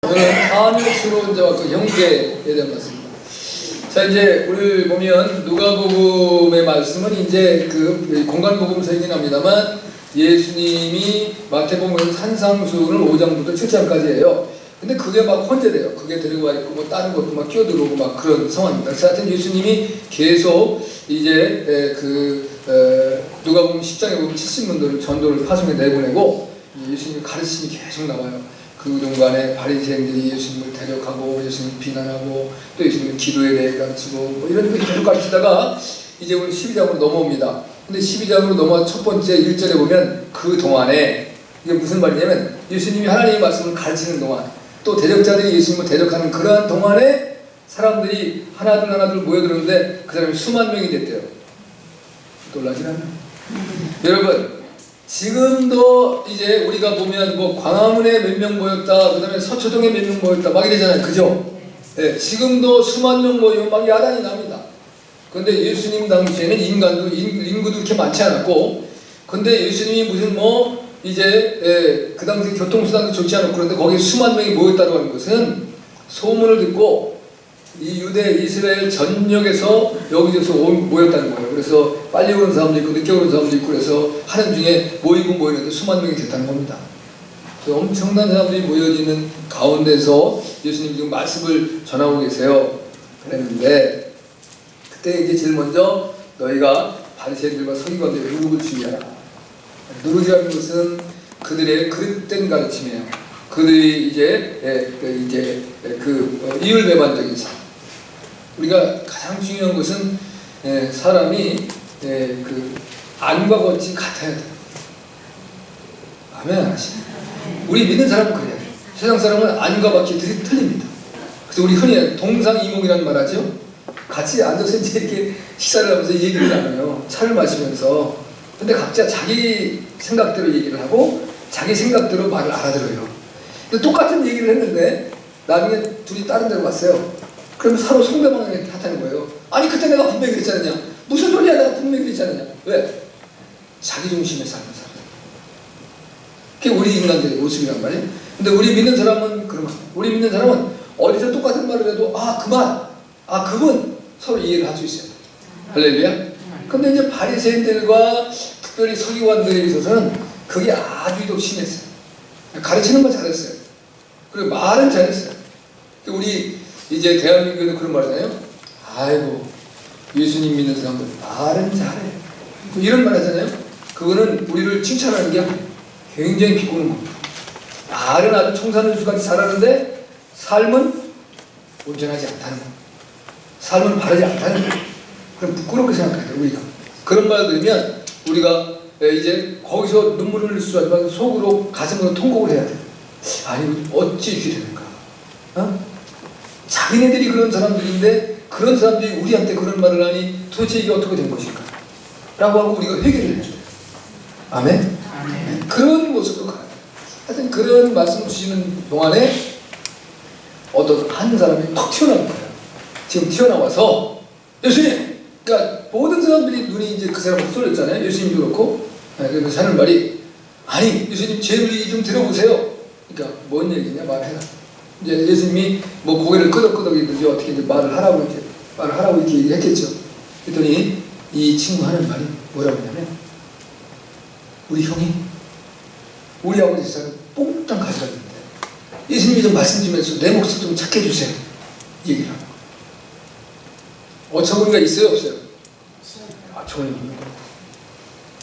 오늘 한일스러운 자와 그 형제에 대한 말씀입니다. 자, 이제 오늘 보면 누가복음의 말씀은 이제 그 공간복음서이긴 합니다만 예수님이 마태복음에서 산상수훈을 5장부터 7장까지예요. 근데 그게 막 혼재돼요. 그게 데리고 와 있고 뭐 다른 것도 막 끼어들어오고 막 그런 상황입니다. 그래서 하여튼 예수님이 계속 이제 누가복음 10장에 보면 70문들을 전도를 파송에 내보내고 예수님의 가르침이 계속 나와요. 그 중간에 바리새인들이 예수님을 대적하고 예수님을 비난하고 또 예수님의 기도에 대해 가르치고 뭐 이런 거 계속 가르치다가 이제 우리 12장으로 넘어옵니다. 근데 12장으로 넘어와 첫 번째 1절에 보면 그 동안에 이게 무슨 말이냐면 예수님이 하나님의 말씀을 가르치는 동안 또 대적자들이 예수님을 대적하는 그러한 동안에 사람들이 하나둘 모여들었는데 그 사람이 수만 명이 됐대요. 놀라진 않나요? 여러분 지금도 이제 우리가 보면 뭐 광화문에 몇 명 모였다, 그 다음에 서초동에 몇 명 모였다 막 이러잖아요. 그죠? 네, 지금도 수만 명 모이면 막 야단이 납니다. 근데 예수님 당시에는 인구도 그렇게 많지 않았고, 근데 예수님이 무슨 뭐 이제 그 당시 교통수단도 좋지 않고 그런데 거기에 수만 명이 모였다고 하는 것은 소문을 듣고 이 유대 이스라엘 전역에서 여기저기서 모였다는 거예요. 그래서 빨리 오는 사람도 있고 늦게 오는 사람도 있고 그래서 하는 중에 모이는데 수만 명이 됐다는 겁니다. 엄청난 사람들이 모여지는 가운데서 예수님 지금 말씀을 전하고 계세요. 그랬는데 그때 이제 제일 먼저 너희가 바리새인들과 서기관들의 누룩을 주의하라. 누룩이라는 것은 그들의 그릇된 가르침이에요. 그들이 이제 이율배반적인 삶. 우리가 가장 중요한 것은 사람이 그 안과 겉이 같아야 돼요. 아멘 하시네. 우리 믿는 사람은 그래야 돼요. 세상 사람은 안과 겉이 틀립니다. 그래서 우리 흔히 동상이몽이라는 말 하죠. 같이 앉아서 이제 이렇게 식사를 하면서 얘기를 나눠요. 차를 마시면서. 근데 각자 자기 생각대로 얘기를 하고 자기 생각대로 말을 알아들어요. 근데 똑같은 얘기를 했는데 나중에 둘이 다른 데로 갔어요. 그러면 서로 상대방에게 탓하는 거예요. 아니 그때 내가 분명히 그랬지 않느냐. 무슨 소리야 내가 분명히 그랬지 않느냐. 왜? 자기 중심에 사는 사람. 그게 우리 인간들의 모습이란 말이에요. 근데 우리 믿는 사람은 그런 거예요. 우리 믿는 사람은 어디서 똑같은 말을 해도 그분 서로 이해를 할 수 있어요. 할렐루야. 근데 이제 바리새인들과 특별히 서기관들에 있어서는 그게 아주 더 심했어요. 가르치는 건 잘했어요. 그리고 말은 잘했어요. 우리 이제 대한민국에도 그런 말이잖아요. 아이고 예수님 믿는 사람들 말은 잘해. 이런 말 하잖아요. 그거는 우리를 칭찬하는 게 아니에요. 굉장히 비꼬는 겁니다. 말은 아주 청산유수까지 잘하는데 삶은 온전하지 않다는 겁니다. 삶은 바르지 않다는 거예요. 그럼 부끄럽게 생각해야 돼요. 우리가 그런 말 들으면 우리가 이제 거기서 눈물을 흘릴 수 있지만 속으로 가슴으로 통곡을 해야 돼요. 아니 어찌 이렇게 되는가? 자기네들이 그런 사람들인데 그런 사람들이 우리한테 그런 말을 하니 도대체 이게 어떻게 된 것일까? 라고 하고 우리가 회개를 해줘요. 아멘? 아멘. 그런 모습으로 가요. 하여튼 그런 말씀을 주시는 동안에 어떤 한 사람이 턱 튀어나온 거예요. 지금 튀어나와서 예수님! 그러니까 모든 사람들이 눈이 이제 그 사람을 쏠렸잖아요. 예수님도 그렇고. 그래서 하는 말이 아니 예수님 제 얘기 좀 들어보세요. 그러니까 뭔 얘기냐 말해라. 이제 예수님이 뭐 고개를 끄덕끄덕이든지 어떻게 이제 말을 하라고 이렇게 얘기했겠죠. 그랬더니 이 친구 하는 말이 뭐라고 하냐면 우리 형이 우리 아버지 집사를 뽕땅 가져갔는데 예수님이 좀 말씀 좀 해서 내 몫을 좀 찾게 해주세요. 이 얘기를 하는 거예요. 어처구니가 있어요 없어요? 전혀 없는 거예요.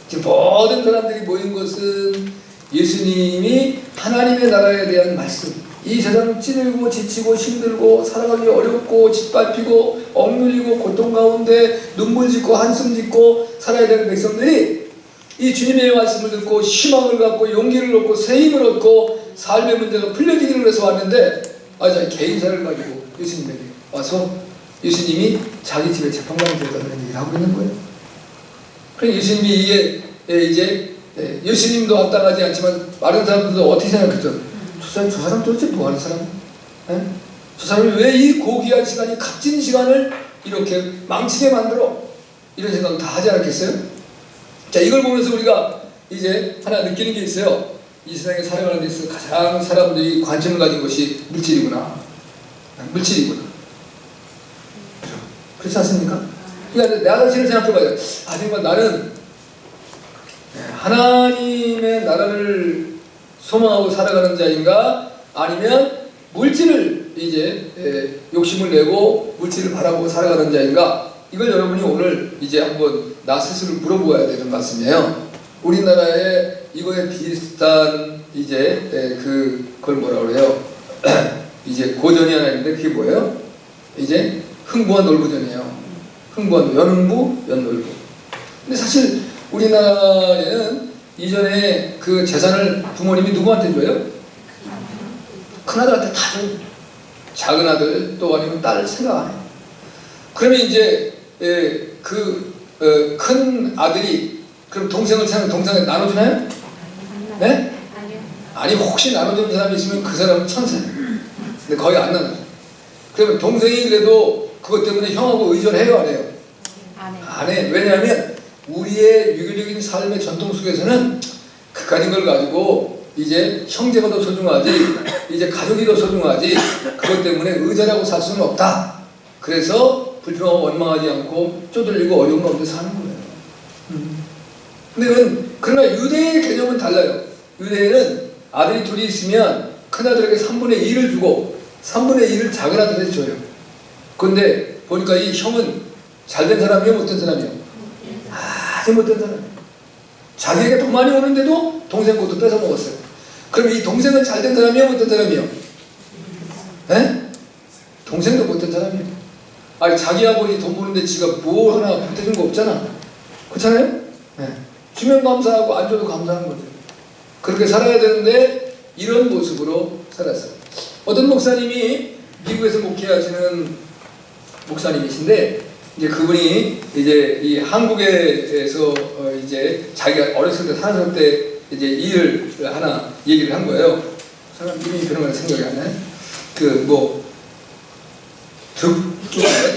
지금 모든 사람들이 모인 것은 예수님이 하나님의 나라에 대한 말씀, 이 세상 찌들고 지치고 힘들고 살아가기 어렵고 짓밟히고 억눌리고 고통 가운데 눈물 짓고 한숨 짓고 살아야 되는 백성들이 이 주님의 말씀을 듣고 희망을 갖고 용기를 얻고 새 힘을 얻고 삶의 문제가 풀려지기를 위해서 왔는데 개인사를 가지고 예수님에게 와서 예수님이 자기 집에 재판관이 됐다는 얘기를 하고 있는 거예요. 그러니까 예수님이 이게 이제 예수님도 합당하지 않지만 다른 사람들도 어떻게 생각했죠? 저 사람 도대체 뭐 하는 사람? 저 사람이 왜 이 고귀한 시간이 값진 시간을 이렇게 망치게 만들어? 이런 생각 다 하지 않았겠어요? 자, 이걸 보면서 우리가 이제 하나 느끼는 게 있어요. 이 세상에 살아가는 데 있어서 가장 사람들이 관심을 가진 것이 물질이구나. 물질이구나. 그렇지 않습니까? 그러니까 나 자신을 생각해봐요. 아, 정말 나는 하나님의 나라를 소망하고 살아가는 자인가? 아니면 물질을 이제 욕심을 내고 물질을 바라보고 살아가는 자인가? 이걸 여러분이 오늘 이제 한번 나 스스로 물어보아야 되는 말씀이에요. 우리나라에 이거에 비슷한 이제 그걸 뭐라 그래요? 이제 고전이 하나 있는데 그게 뭐예요? 이제 흥부와 놀부전이에요. 흥부와 연흥부, 연놀부. 근데 사실 우리나라에는 이전에 그 재산을 부모님이 누구한테 줘요? 큰아들한테 다 줘요. 작은 아들 또 아니면 딸을 생각 안 해요. 그러면 이제 큰 아들이 그럼 동생을 생각 동생에 나눠주나요? 네? 아니 혹시 나눠주는 사람이 있으면 그 사람은 천사예요. 근데 거의 안 나눠요. 그러면 동생이 그래도 그것 때문에 형하고 의존해요, 안 해요? 안 해. 왜냐하면 우리의 유교적인 삶의 전통 속에서는 그까진 걸 가지고 이제 형제가 더 소중하지, 이제 가족이 더 소중하지, 그것 때문에 의존하고 살 수는 없다. 그래서 불평하고 원망하지 않고 쪼들리고 어려운 가운데 사는 거예요. 근데 그러나 유대의 개념은 달라요. 유대에는 아들이 둘이 있으면 큰아들에게 3분의 2를 주고 3분의 2를 작은 아들에게 줘요. 근데 보니까 이 형은 잘된 사람이요, 못된 사람이요? 아주 못된 사람이에요. 자기에게 더 많이 오는데도 동생 것도 뺏어 먹었어요. 그럼 이 동생은 잘된 사람이요, 못된 사람이요? 네? 동생도 못된 사람이에요. 아니 자기 아버지 돈 버는데 지가 뭐 하나 보태준 거 없잖아. 그렇잖아요? 네. 주면 감사하고 안 줘도 감사하는 거죠. 그렇게 살아야 되는데 이런 모습으로 살았어요. 어떤 목사님이 미국에서 목회하시는 목사님이신데 이제 그분이 이제 이 한국에서 이제 자기가 어렸을 때 살았을 때 이제 일을 하나 얘기를 한 거예요. 사람 이름이 그런 거 생각이 안 나요.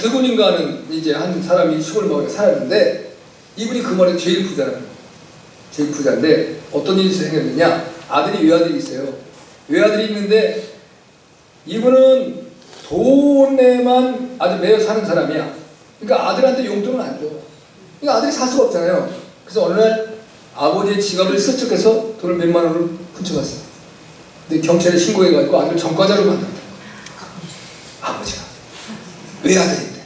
드군인가 하는 이제 한 사람이 시골 마을에 살았는데 이분이 그 마을에 제일 부자라는 거예요. 제일 부자인데 어떤 일이 생겼느냐, 아들이 외아들이 있어요. 외아들이 있는데 이분은 돈에만 아주 매여 사는 사람이야. 그러니까 아들한테 용돈은 안 줘. 그러니까 아들이 살 수가 없잖아요. 그래서 어느 날 아버지의 지갑을 슬쩍 해서 돈을 몇만 원을 훔쳐갔어요. 근데 경찰에 신고해가지고 아들을 전과자로 만났다. 아버지가 외아들인데.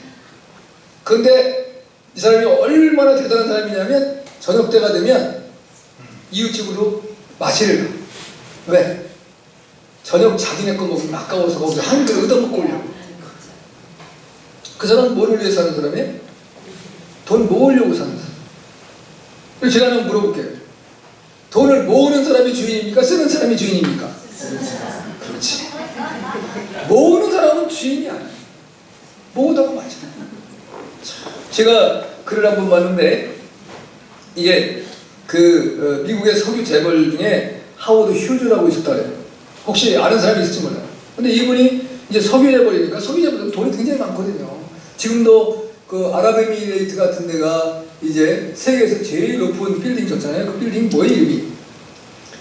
그런데 이 사람이 얼마나 대단한 사람이냐면 저녁 때가 되면 이웃집으로 마시를 가. 왜? 저녁 자기네 거 먹으면 아까워서 거기서 한 그릇 얻어먹고 오려고. 그 사람은 뭐를 위해 사는 사람이에요? 돈 모으려고 사는 사람. 그래서 제가 하나 물어볼게요. 돈을 모으는 사람이 주인입니까? 쓰는 사람이 주인입니까? 그렇지. 모으는 사람은 주인이 아니에요. 모으다가 맞아요. 제가 글을 한번 봤는데 이게 미국의 석유 재벌 중에 하워드 휴즈라고 있었다 그래요. 혹시 아는 사람이 있을지 몰라요. 근데 이분이 이제 석유 재벌이니까 석유 재벌은 돈이 굉장히 많거든요. 지금도 그 아랍에미레이트 같은 데가 이제 세계에서 제일 높은 빌딩 졌잖아요. 그 빌딩 뭐예요, 이름이?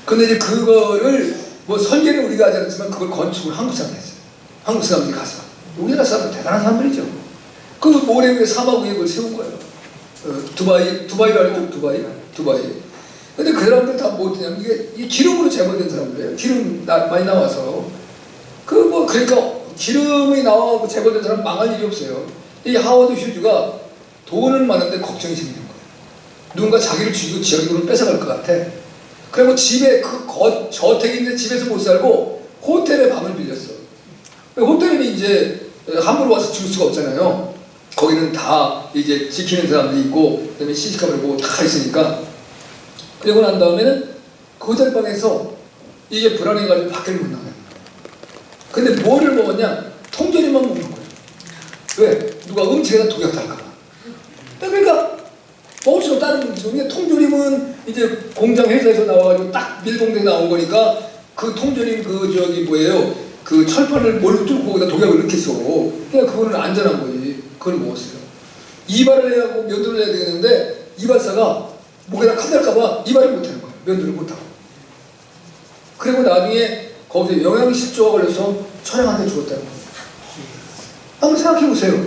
근데 이제 그거를 뭐 설계는 우리가 하지 않았지만 그걸 건축을 한국 사람이 했어요. 한국 사람들이 가서. 우리나라 사람은 대단한 사람들이죠. 그 모래 위에 사막 위에 그걸 세운 거예요. 두바이로 알죠? 두바이. 근데 그 사람들 다 뭐 어떠냐면 이게 기름으로 재벌된 사람들이에요. 기름 많이 나와서. 그러니까 기름이 나와서 재벌된 사람 망할 일이 없어요. 이 하워드 휴즈가 돈은 많은데 걱정이 생기는 거예요. 누군가 자기를 죽이고 지역으로 뺏어갈 것 같아. 그리고 집에 저택인데 집에서 못 살고 호텔에 방을 빌렸어. 호텔은 이제 함부로 와서 줄 수가 없잖아요. 거기는 다 이제 지키는 사람들이 있고 그다음에 CC카메라 보고 다 있으니까. 그리고 난 다음에는 그 호텔방에서 이게 불안해가지고 밖을 못 나가요. 근데 뭐를 먹었냐? 통조림만 먹는 거예요. 왜? 누가 음식에다 독약 달까봐. 그러니까 먹을 수 없다는 거죠. 통조림은 이제 공장 회사에서 나와가지고 딱 밀봉돼 나온 거니까 그 통조림 그 철판을 뭘로 뚫고 거기다 독약을 넣겠어. 그러니까 그거는 안전한 거지. 그걸 먹었어요. 이발을 해야 하고 면도를 해야 되는데 이발사가 목에다 칼 날까봐 이발을 못하는 거예요. 면도를 못하고. 그리고 나중에 거기서 영양실조가 걸려서 촬영한테 죽었다는 거예요. 한번 생각해 보세요.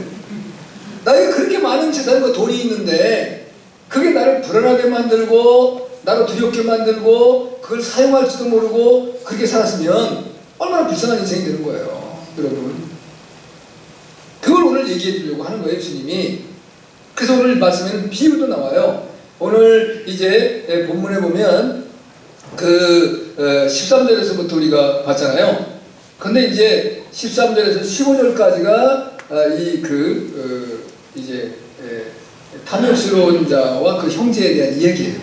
나에게 그렇게 많은 재산과 돈이 있는데 그게 나를 불안하게 만들고 나를 두렵게 만들고 그걸 사용할지도 모르고 그렇게 살았으면 얼마나 불쌍한 인생이 되는 거예요, 여러분. 그걸 오늘 얘기해 주려고 하는 거예요, 주님이. 그래서 오늘 말씀에는 비유도 나와요. 오늘 이제 본문에 보면 그 13절에서부터 우리가 봤잖아요. 근데 이제 13절에서 15절까지가 이제 탐욕스러운 자와 그 형제에 대한 이야기예요.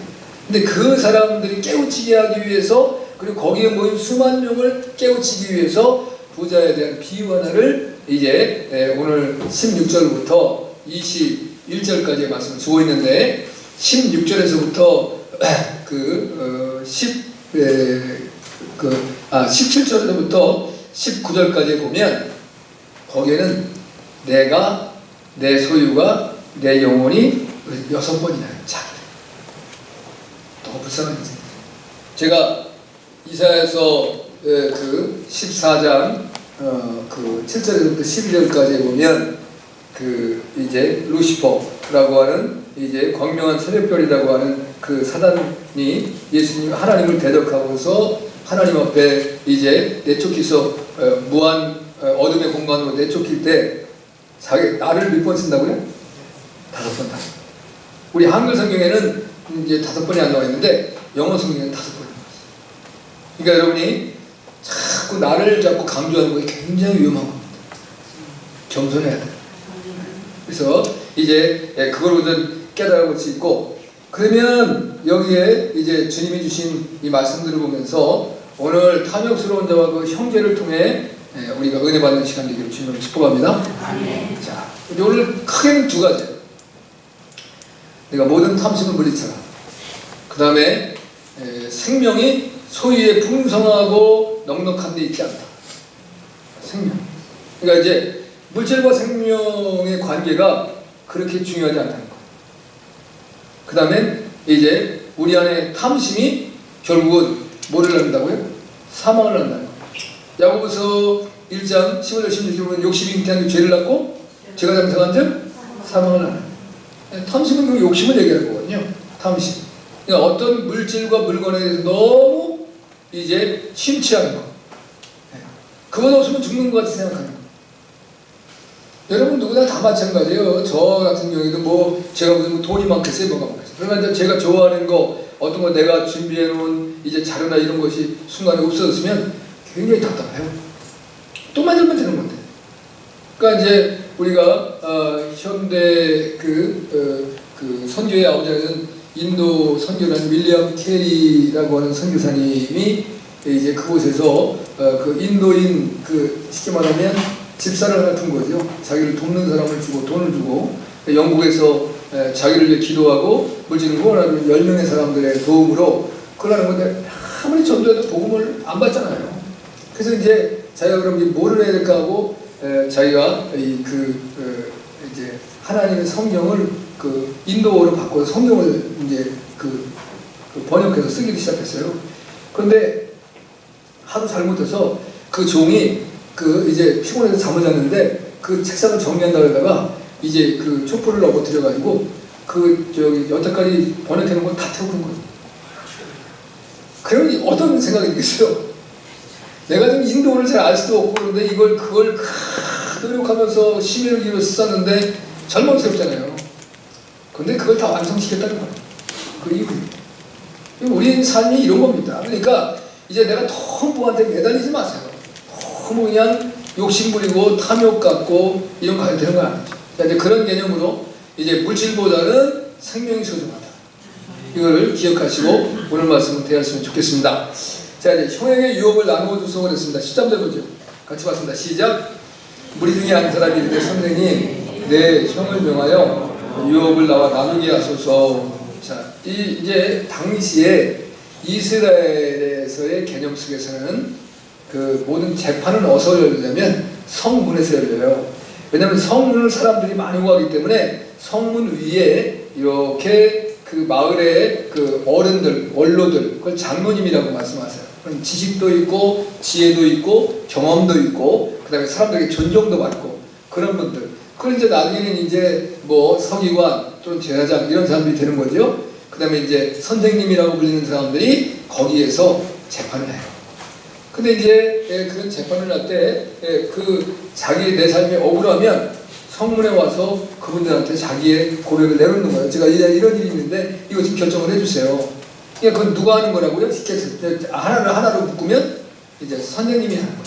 근데 그 사람들이 깨우치게 하기 위해서, 그리고 거기에 모인 수만 명을 깨우치기 위해서 부자에 대한 비유 하나를 이제 오늘 16절부터 21절까지의 말씀을 주고 있는데, 16절에서부터 17절부터 19절까지 보면 거기에는 내가, 내 소유가, 내 영혼이 6번이나 자, 너무 불쌍한 인생. 제가 이사야서 그 14장 그 7절에서부터 12절까지 보면 그 이제 루시퍼라고 하는 이제 광명한 새벽별이라고 하는 그 사단이 예수님 하나님을 대적하고서 하나님 앞에 이제 내쫓기서 무한 어둠의 공간으로 내쫓길 때 자기 나를 몇 번 쓴다고요? 5번 다. 우리 한글 성경에는 이제 5번이 안 나와 있는데 영어 성경에는 5번이 나와 있어요. 그러니까 여러분이 자꾸 나를 자꾸 강조하는 거 굉장히 위험한 겁니다. 겸손해야 돼요. 그래서 이제 그걸 우선 깨달아볼 수 있고, 그러면 여기에 이제 주님이 주신 이 말씀들을 보면서 오늘 탐욕스러운 자와 그 형제를 통해 우리가 은혜 받는 시간 되기를 주님을 축복합니다. 자, 오늘 크게는 두 가지. 내가 모든 탐심을 물리쳐라. 그 다음에 생명이 소유에 풍성하고 넉넉한 데 있지 않다. 생명. 그러니까 이제 물질과 생명의 관계가 그렇게 중요하지 않다는 거. 그 다음에 이제 우리 안에 탐심이 결국은 뭐를 낳는다고요? 사망을 낳는다는 거. 야고보서 1장 15절 16절 보면 욕심이 잉태한 죄를 낳고 죄가 장성한 즉 사망을 낳는. 탐심은 그 욕심을 얘기하는 거거든요. 탐심. 그러니까 어떤 물질과 물건에 대해서 너무 이제 심취하는 거. 그것 없으면 죽는 것 같이 생각하는 거. 여러분 누구나 다 마찬가지예요. 저 같은 경우에도 뭐 제가 무슨 돈이 많겠어요, 뭐가 많겠어요. 그러나 이제 제가 좋아하는 거, 어떤 거 내가 준비해 놓은 이제 자료나 이런 것이 순간에 없어졌으면 굉장히 답답해요. 또 만들면 되는 건데. 그러니까 이제 우리가 현대 그 선교의 아버지는 인도 선교라는 윌리엄 캐리라고 하는 선교사님이 이제 그곳에서 그 인도인 그 쉽게 말하면 집사를 하나 둔 거죠. 자기를 돕는 사람을 주고 돈을 주고 영국에서 자기를 위해 기도하고 물질을 후원하는 10명의 사람들의 도움으로 그걸 하는 건데 아무리 전도해도 복음을 안 받잖아요. 그래서 이제 자기가 그럼 뭐를 해야 될까 하고 자기가 이제 하나님의 성경을 그 인도어로 바꿔서 성경을 이제 그 번역해서 쓰기 시작했어요. 그런데 하도 잘못해서 그 종이 그 이제 피곤해서 잠을 잤는데 그 책상을 정리한다 그러다가 이제 그 촛불을 넘어뜨려 가지고 그 저기 여태까지 번역해 놓은 걸 다 태우고 온 거예요. 그러면 어떤 생각이 들겠어요? 내가 좀 인도어를 잘 알 수도 없고 그런데 그걸 노력하면서 심혈을 기울여서 썼는데 절망스럽잖아요. 근데 그걸 다 완성시켰다는 거예요. 그 이유. 우리 삶이 이런 겁니다. 그러니까 이제 내가 너무 뭐한테 매달리지 마세요. 너무 그냥 욕심 부리고 탐욕 갖고 이런 거 해야 되는 거 아니죠. 자, 이제 그런 개념으로 이제 물질보다는 생명이 소중하다. 이걸 기억하시고 오늘 말씀을 대하시면 좋겠습니다. 자, 이제 형에게 유업을 나누어 주소서 그랬습니다. 13절 보죠. 같이 봤습니다. 시작. 우리 중에 한 사람이 이르되 선생님, 내 형을 명하여 유업을 나와 나누게 하소서. 자, 이제 당시에 이스라엘에서의 개념 속에서는 그 모든 재판은 어디서 열리냐면 성문에서 열려요. 왜냐하면 성문을 사람들이 많이 오가기 때문에 성문 위에 이렇게 그 마을의 그 어른들, 원로들, 그걸 장로님이라고 말씀하세요. 그런 지식도 있고 지혜도 있고 경험도 있고 그다음에 사람들에게 존경도 받고 그런 분들. 그런 이제 나중에는 이제 뭐 서기관 또는 제사장 이런 사람들이 되는 거죠. 그다음에 이제 선생님이라고 불리는 사람들이 거기에서 재판을 해요. 근데 이제 그런 재판을 할 때 그 자기 내 삶이 억울하면 성문에 와서 그분들한테 자기의 고백을 내놓는 거예요. 제가 이런 일이 있는데 이거 지금 결정을 해주세요. 그러니까 그건 누가 하는 거라고요? 하나로 묶으면 이제 선생님이 하는 거예요.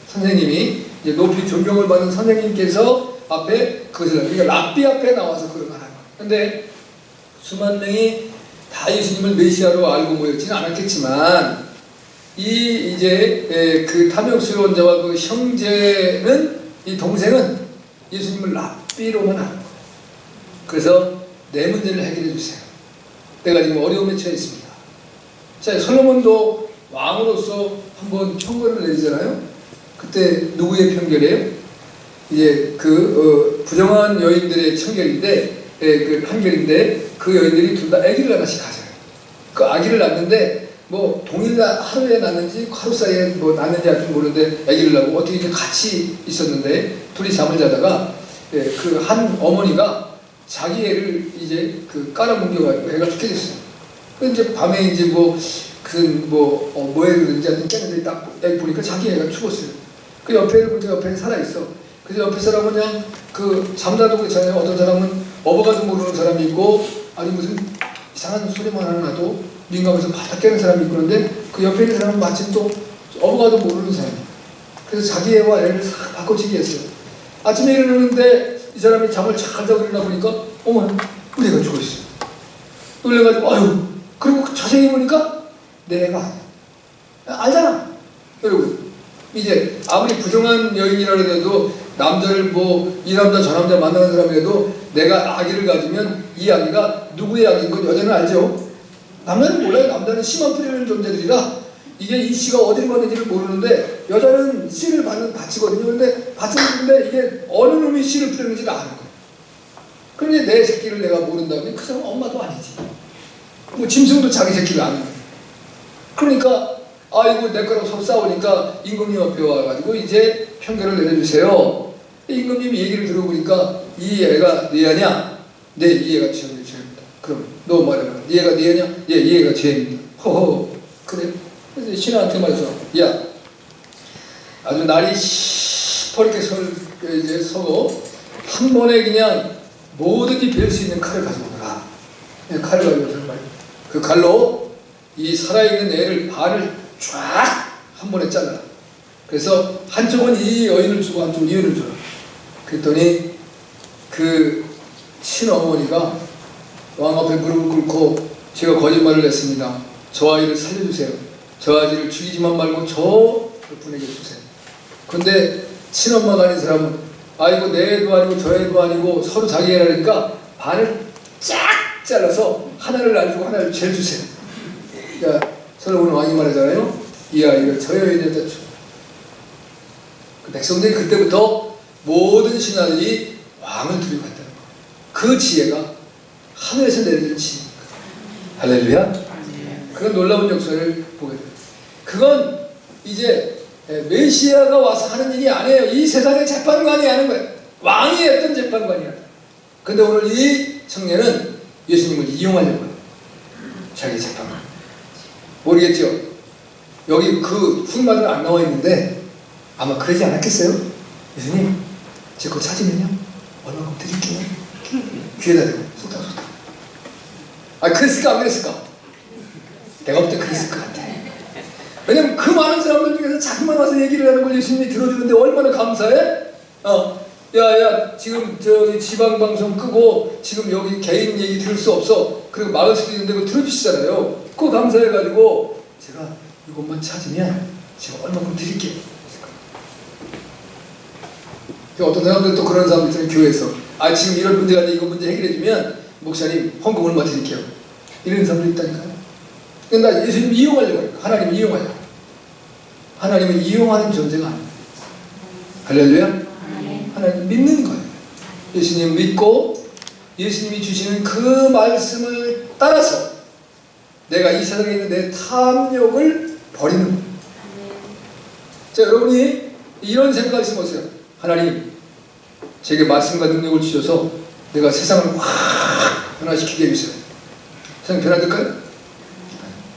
선생님이 이제 높이 존경을 받는 선생님께서 앞에 그것을 그러니까 랍비 앞에 나와서 그걸 하는 거예요. 근데 수만 명이 다 예수님을 메시아로 알고 모였지는 않았겠지만 이제 그 탐욕스러운 자와 그 형제는 이 동생은 예수님을 랍비로만 아는 거예요. 그래서 내 문제를 해결해 주세요. 내가 지금 어려움에 처해 있습니다. 자, 솔로몬도 왕으로서 한번 편결을 내리잖아요. 그때 누구의 편결이에요? 이제 그 부정한 여인들의 청결인데 그 판결인데 그 여인들이 둘 다 아기를 하나씩 가져요. 그 아기를 낳는데 뭐 동일 하루에 낳는지 하루 사이에 뭐 낳는지 하여튼 모르는데 아기를 낳고 어떻게 이제 같이 있었는데 둘이 잠을 자다가 그 한 어머니가 자기 애를 이제 그 깔아뭉겨가지고 애가 죽게 됐어요. 그 이제 밤에 이제 뭐에 그런지 하여튼 깼는데 딱 애 보니까 자기 애가 죽었어요. 그 옆에를 보니까 옆에는 살아있어. 그래서 옆에 사람은 그냥 그 잠자도 그렇잖아요. 어떤 사람은 어버가도 모르는 사람이 있고 아니 무슨 이상한 소리만 하나 나도 민감해서 바닥 깨는 사람이 있고 그런데 그 옆에 있는 사람은 마침 또 어버가도 모르는 사람이에요. 그래서 자기 애와 애를 싹 바꿔치기 했어요. 아침에 일어나는데 이 사람이 잠을 잘 자고 일어나 보니까 어머 우리 애가 죽어있어요. 놀래가지고 아유 그리고 자세히 보니까 내 애가 아니야. 알잖아. 여러분 이제 아무리 부정한 여인이라 해도 남자를 뭐 이 남자 저 남자 만나는 사람이라도 내가 아기를 가지면 이 아기가 누구의 아기인 건 여자는 알죠. 남자는 몰라요. 남자는 씨만 뿌리는 존재들이라 이게 이 씨가 어디를 받는지를 모르는데 여자는 씨를 받는 밭이거든요. 그런데 밭인데 이게 어느 놈이 씨를 뿌리는지를 아는 거예요. 그런데 내 새끼를 내가 모른다면 그 사람은 엄마도 아니지. 뭐 짐승도 자기 새끼를 아는 거예요. 그러니까 아이고 내 거랑 서로 싸우니까 임금님 앞에 와가지고 이제 편결을 내려주세요. 임금님이 얘기를 들어보니까 이 애가 네 애냐? 네, 이 애가 죄입니다. 그럼 너 말해봐. 네 애가 네 애냐? 예, 이 애가 죄입니다. 허허. 그래. 그래서 신하한테 말해서 야 아주 날이 시퍼렇게 이제 서고 한 번에 그냥 뭐든지 벨 수 있는 칼을 가지고 오너라. 칼을 가지고 정말 그 칼로 이 살아있는 애를 반을 쫙 한 번에 잘라. 그래서 한쪽은 이 여인을 주고 한쪽은 이 여인을 줘라. 그랬더니 그 친어머니가 왕 앞에 무릎을 꿇고 제가 거짓말을 했습니다. 저 아이를 살려주세요. 저 아이를 죽이지만 말고 저 분에게 주세요. 근데 친엄마가 아닌 사람은 아이고 내 애도 아니고 저 애도 아니고 서로 자기 애라니까 반을 쫙 잘라서 하나를 날 주고 하나를 죄 주세요. 그러니까 솔로몬 왕이 말하잖아요. 이 아이를 저 여인에다 줘. 그 백성들이 그때부터 모든 신하들이 왕을 두려고 했다는 거예요. 그 지혜가 하늘에서 내리는 지혜입니다. 할렐루야. 그런 놀라운 역사를 보게 돼요. 그건 이제 메시아가 와서 하는 일이 아니에요. 이 세상의 재판관이 하는 거예요. 왕이 했던 재판관이야. 근데 오늘 이 청년은 예수님을 이용하려고 해요. 자기 재판관. 모르겠죠? 여기 그 훈마들 안 나와 있는데 아마 그러지 않았겠어요? 예수님, 제 거 찾으면요 얼마큼 드릴게요. 귀에다 대고 속닥속닥. 아 그랬을까 안 그랬을까? 내가 볼 때 그랬을 것 같아. 왜냐면 그 많은 사람들 중에서 자기만 와서 얘기를 하는 걸 예수님이 들어주는데 얼마나 감사해? 야 지금 저기 지방방송 끄고 지금 여기 개인 얘기 들을 수 없어. 그리고 막을 수도 있는데 그거 들어주시잖아요. 그거 감사해가지고 제가 이것만 찾으면 제가 얼마큼 드릴게요. 어떤 사람들은 또 그런 사람들 있잖아요. 교회에서 지금 이런 문제가 있는데 이거 문제 해결해주면 목사님 헌금 얼마 드릴게요. 이런 사람들 있다니까요. 그러니까 예수님 이용하려고 해요. 하나님을 이용하려고. 하나님은 이용하는 존재가 아닙니다. 할렐루야. 하나님 믿는 거예요. 예수님 믿고 예수님이 주시는 그 말씀을 따라서 내가 이 세상에 있는 내 탐욕을 버리는 거예요. 자, 여러분이 이런 생각을 있으면 어떠세요? 하나님, 제게 말씀과 능력을 주셔서 내가 세상을 확 변화시키게 해주세요. 세상 변화될까요?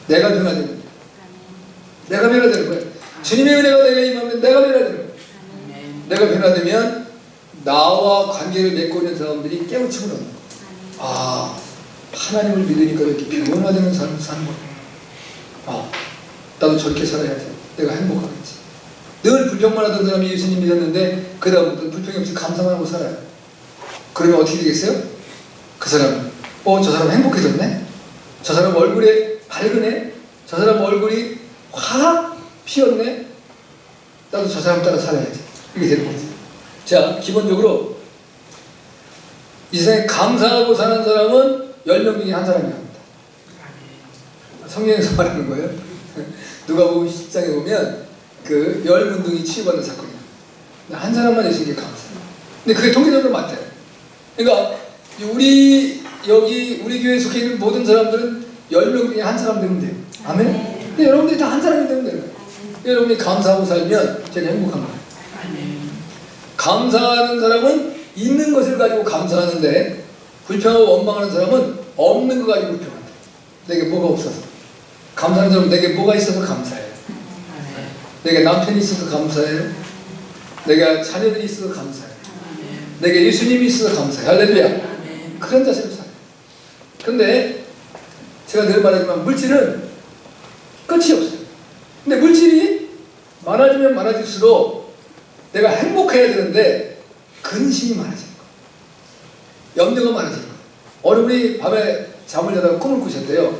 내가 변화되는 거예요. 내가 변화되는 거예요. 주님의 은혜가 내게 임하면 내가 변화되는 거예요. 내가 변화되면 나와 관계를 맺고 있는 사람들이 깨우침을 얻는 거예요. 아, 하나님을 믿으니까 이렇게 변화되는 삶을 사는 거예요. 아, 나도 저렇게 살아야지. 내가 행복하겠지. 늘 불평만 하던 사람이 예수님 믿었는데 그 다음부터 불평이 없이 감사만 하고 살아요. 그러면 어떻게 되겠어요? 그 사람은 저 사람 행복해졌네? 저 사람 얼굴에 밝으네? 저 사람 얼굴이 확 피었네? 나도 저 사람 따라 살아야지. 이게 되는 거지. 자, 기본적으로 이 세상에 감사하고 사는 사람은 10명 중에 한 사람이 합니다. 성경에서 말하는 거예요. 누가복음 10장에 보면 그 10문둥이 치유받는 사건이에요. 한 사람만 예수님께 감사해요. 근데 그게 통계적으로 맞대요. 그러니까 우리 교회에 속해 있는 모든 사람들은 10명 중에 한 사람 되면 돼요. 아멘? 근데 여러분들이 다 한 사람이 되면 되는 거예요. 여러분이 감사하고 살면 제가 행복한 거예요. 감사하는 사람은 있는 것을 가지고 감사하는데 불평하고 원망하는 사람은 없는 거 가지고 불평한다. 내게 뭐가 없어서. 감사하는 사람은 내게 뭐가 있어서 감사해요. 내게 남편이 있어서 감사해요. 내가 자녀들이 있어서 감사해요. 내게 예수님이 있어서 감사해요. 할렐루야. 그런 자세로 살아요. 근데 제가 늘 말하지만 물질은 끝이 없어요. 근데 물질이 많아지면 많아질수록 내가 행복해야 되는데 근심이 많아지는 거예요. 염려가 많아지는 거예요. 어느 분이 밤에 잠을 자다가 꿈을 꾸셨대요.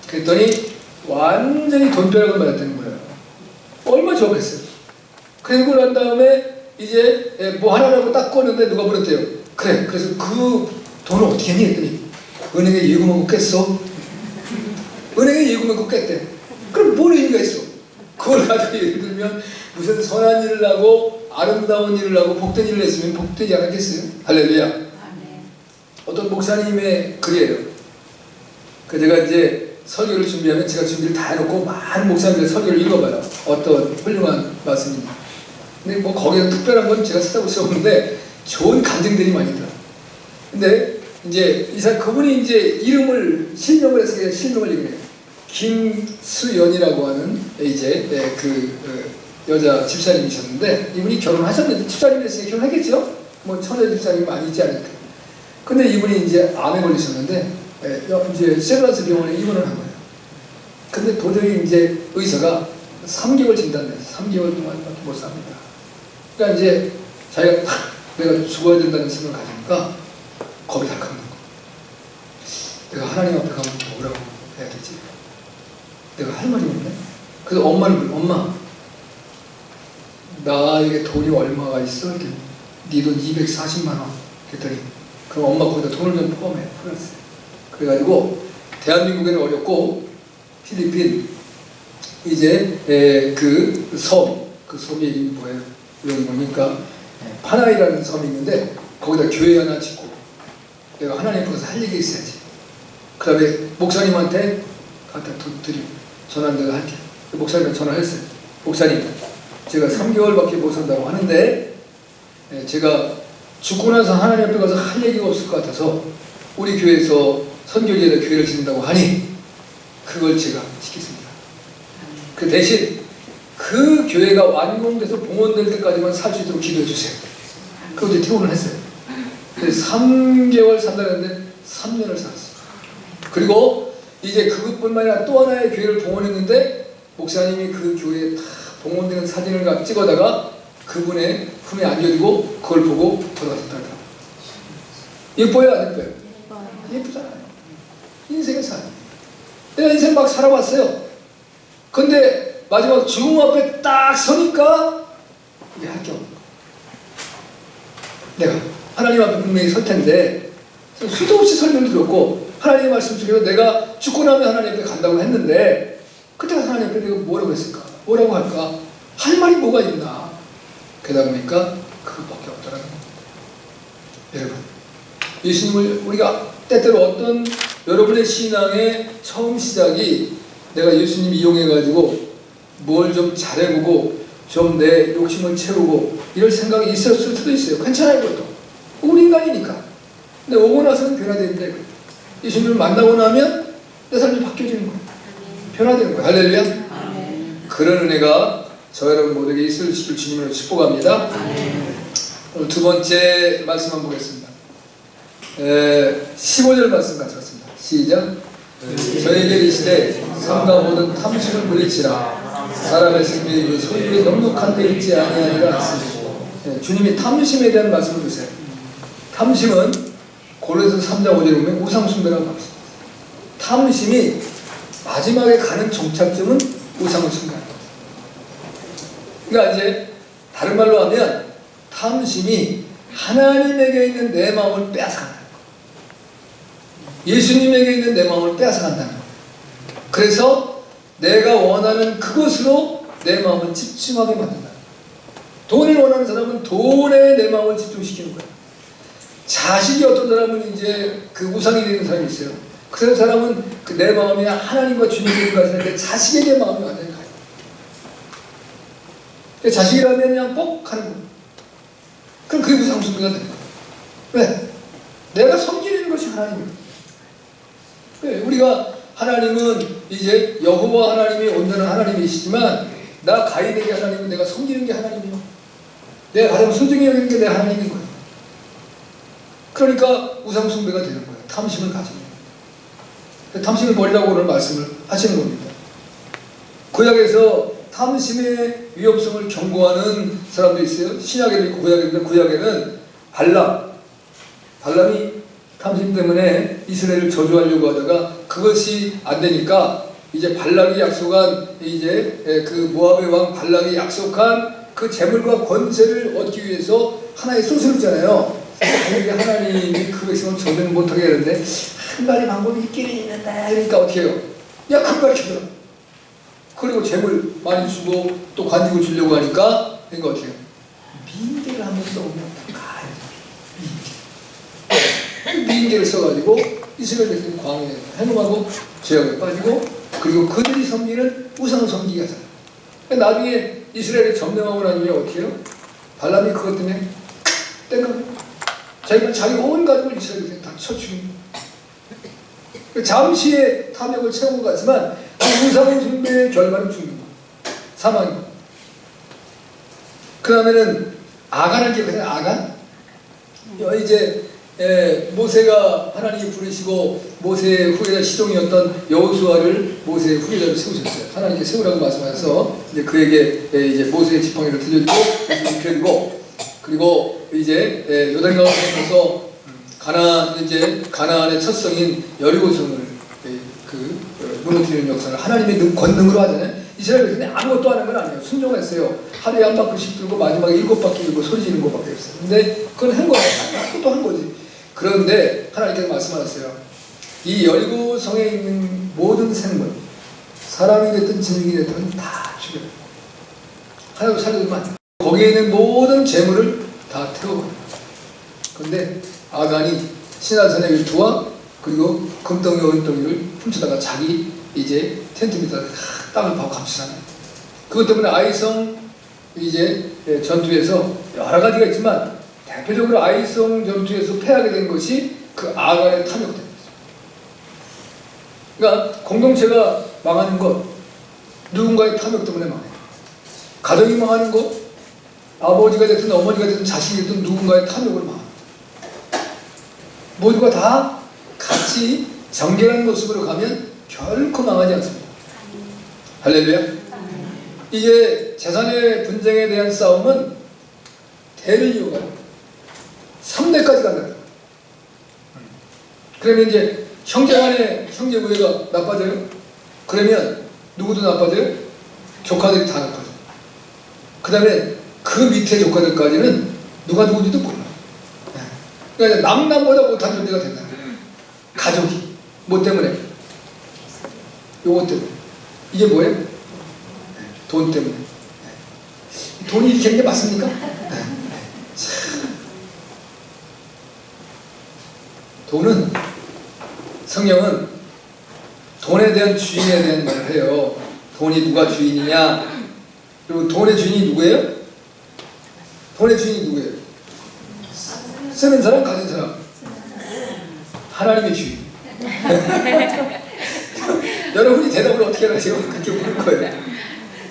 그랬더니 완전히 돈벼락을 맞았다는 거예요. 얼마나 좋았겠어요. 그리고 난 다음에 이제 뭐 하나라고 딱 꺼냈는데 누가 물었대요. 그래, 그래서 그 돈을 어떻게 했니? 했더니 은행에 예금하고 깼어. 은행에 예금하고 깼대. 그럼 뭘 의미가 있어? 그걸 가지고 예를 들면 무슨 선한 일을 하고 아름다운 일을 하고 복된 일을 했으면 복되지 않았겠어요? 할렐루야. 어떤 목사님의 글이에요. 그 제가 이제 설교를 준비하면 제가 준비를 다 해놓고 많은 목사님들 설교를 읽어봐요. 어떤 훌륭한 말씀입니다. 근데 뭐 거기서 특별한 건 제가 찾아볼 수 없는데 좋은 간증들이 많이 들어요. 근데 이제 그분이 이제 이름을 실명을 해서 그냥 실명을 얘기해요. 김수연이라고 하는 이제 여자 집사님이셨는데 이분이 결혼하셨는데 집사님이 됐으니까 결혼했겠죠? 뭐 처녀 집사님 많이 있지 않을까. 근데 이분이 이제 암에 걸리셨는데 이제 세브란스 병원에 입원을 한 거예요. 근데 도저히 이제 의사가 3개월 진단돼서 3개월 동안밖에 못 삽니다. 그러니까 이제 자기가 내가 죽어야 된다는 생각을 가지니까 겁이 다 큰 거예요. 내가 하나님 앞에 가면 뭐라고 해야 되지? 내가 할 말이 없네. 그래서 엄마를 불러. 엄마, 나에게 돈이 얼마가 있어? 네 돈 240만 원. 그랬더니 그럼 엄마 거기다 돈을 좀 포함해. 플러스. 그래가지고 대한민국에는 어렵고 필리핀 이제 그 섬이 이름이 뭐예요? 여기 보니까 파나이라는 섬이 있는데 거기다 교회 하나 짓고 내가 하나님 앞에서 할 얘기 있어야지. 그 다음에 목사님한테 갖다 돈 드리고 전화 내가 할게. 목사님한테 전화했어요. 목사님, 제가 3개월밖에 못 산다고 하는데 제가 죽고 나서 하나님 앞에 가서 할 얘기가 없을 것 같아서 우리 교회에서 선교지에다 교회를 짓는다고 하니 그걸 제가 시켰습니다. 그 대신 그 교회가 완공돼서 봉헌될 때까지만 살 수 있도록 기도해 주세요. 그것도 퇴원을 했어요. 그래서 3개월 산다는데 3년을 살았어요. 그리고 이제 그것뿐만 아니라 또 하나의 교회를 봉헌했는데 목사님이 그 교회에 다 봉헌되는 사진을 찍어다가 그분의 품에 안겨두고 그걸 보고 돌아가셨다고. 예뻐요, 안 예뻐요? 예쁘잖아요. 인생의 삶. 내가 인생 막 살아봤어요. 근데 마지막 죽음 앞에 딱 서니까 이게 할 게 없는 거야. 내가 하나님 앞에 분명히 설 텐데 수도 없이 설명 드렸고 하나님의 말씀 속에서 내가 죽고 나면 하나님 앞에 간다고 했는데 그때 하나님 앞에 내가 뭐라고 했을까? 뭐라고 할까? 할 말이 뭐가 있나? 그러다 보니까 그것밖에 없더라는 겁니다. 여러분, 예수님을 우리가 때때로 어떤 여러분의 신앙의 처음 시작이 내가 예수님 이용해가지고 뭘 좀 잘해보고 좀 내 욕심을 채우고 이럴 생각이 있었을 수도 있어요. 괜찮아요, 그것도. 우리 인간이니까. 근데 오고 나서는 변화되는데 예수님을 만나고 나면 내 삶이 바뀌어지는 거예요. 변화되는 거예요. 할렐루야. 그런 은혜가 저 여러분 모두에게 있을 줄 주님으로 축복합니다. 오늘 두 번째 말씀 한번 보겠습니다. 15절 말씀 같이 봤습니다. 시작. 저에게 이르시되 삼가 모든 탐심을 물리치라. 사람의 생명이 소유에 넉넉한 데 있지 아니하니라 하시니. 주님이 탐심에 대한 말씀을 주세요. 탐심은 고린도서 3장 5절에 보면 우상숭배라고 합니다. 탐심이 마지막에 가는 종착점은 우상을 숭배하는 거예요. 그러니까 이제 다른 말로 하면 탐심이 하나님에게 있는 내 마음을 빼앗아간다는 거예요. 예수님에게 있는 내 마음을 빼앗아간다는 거예요. 그래서 내가 원하는 그것으로 내 마음을 집중하게 만든다. 돈을 원하는 사람은 돈에 내 마음을 집중시키는 거예요. 자식이 어떤 사람은 이제 그 우상이 되는 사람이 있어요. 그런 사람은 그 내 마음이 하나님과 주님께 가시는데 자식에게 마음이 완전히 가요. 자식이라면 그냥 뻑 하는 거예요. 그럼 그게 우상숭배가 되는 거예요. 왜? 내가 섬기는 것이 하나님이에요. 왜? 우리가 하나님은 이제 여호와 하나님이 온전한 하나님이시지만 나 가인에게 하나님은 내가 섬기는 게 하나님이요. 내가 가장 소중히 여기는 게 내 하나님인 거예요. 그러니까 우상숭배가 되는 거예요. 탐심을 가지고. 탐심을 버리라고 오늘 말씀을 하시는 겁니다. 구약에서 탐심의 위험성을 경고하는 사람도 있어요. 신약에도 있고 구약에도 있는데 구약에는 발람이 탐심 때문에 이스라엘을 저주하려고 하다가 그것이 안 되니까 이제 발락이 약속한 이제 그 모압의 왕 발락이 약속한 그 재물과 권세를 얻기 위해서 하나의 소설을 잖아요. 하나님이 그 백성을 저주를 못하게 하는데 한 가지 방법이 있기는 있는데 그러니까 어떻게 해요? 야, 큰 가르쳐줘라. 그리고 재물 많이 주고 또 관직을 주려고 하니까 그러니까 어떻게 해요? 미인계를 한번 써보면 미인계를 써가지고 이스라엘 백성이 광야에 해nom하고 죄악에 빠지고 그리고 그들이 섬기는 우상을 섬기게 하잖아요. 나중에 이스라엘이 점령하고 나면 어떻게 해요? 발람이 그것 때문에 땡깡 자기 온 가족을 이스라엘 백성이 다 쳐 죽인 거예요. 잠시의 탐욕을 채운 것 같지만 그 우상 숭배의 결과는 죽는 거예요. 사망입니다. 그 다음에는 아간을 기억하세요? 아간? 이제 모세가 하나님이 부르시고 모세의 후계자 시종이었던 여호수아를 모세의 후계자로 세우셨어요. 하나님께 세우라고 말씀하셔서 이제 그에게 이제 모세의 지팡이를 들려주고 입혀주고 그리고 이제 요단강을 건너서 가나안의 첫 성인 여리고성을 무너뜨리는 역사를 하나님의 권능으로 하잖아요. 이스라엘 백성이 아무것도 안 한 건 아니에요. 순종했어요. 하루에 한 바퀴씩 들고 마지막에 7바퀴 들고 소리 지르는 것밖에 없어요. 근데 그건 한 거예요. 아무것도 한 거지. 그런데 하나님께서 말씀하셨어요. 이 여리고성에 있는 모든 생물, 사람이 됐든 짐승이 됐든 다 죽여요. 하나도 살려두면 거기에 있는 모든 재물을 다 태워버려요. 그런데 아간이 시나산의 일투와 그리고 금덩이 은덩이를 훔쳐다가 자기 이제 텐트 밑에다 땅을 파고 감추잖아요. 그것 때문에 아이성 이제 전투에서 여러 가지가 있지만 대표적으로 아이성 전투에서 패하게 된 것이 그 아간의 탐욕 때문이죠. 그러니까 공동체가 망하는 것 누군가의 탐욕 때문에 망해요. 가정이 망하는 것 아버지가 됐든 어머니가 됐든 자식이 됐든 누군가의 탐욕을 망합니다. 모두가 다 같이 정결한 모습으로 가면 결코 망하지 않습니다. 할렐루야. 이게 재산의 분쟁에 대한 싸움은 대를 이어가요. 3대까지 간다. 그러면 이제 형제 간의 형제 우애가 나빠져요? 그러면 누구도 나빠져요? 조카들이 다 나빠져요. 그 다음에 그 밑에 조카들까지는 누가 누군지도 몰라요. 그러니까 남남보다 못한 존재가 된다. 가족이. 뭐 때문에? 요것 때문에. 이게 뭐예요? 돈 때문에. 돈이 이렇게 하는 게 맞습니까? 돈은, 성경은 돈에 대한 주인에 대한 말을 해요. 돈이 누가 주인이냐? 그리고 돈의 주인이 누구예요? 돈의 주인이 누구예요? 쓰는 사람, 가진 사람. 하나님의 주인. 여러분이 대답을 어떻게 하시고 그렇게 물을 거예요.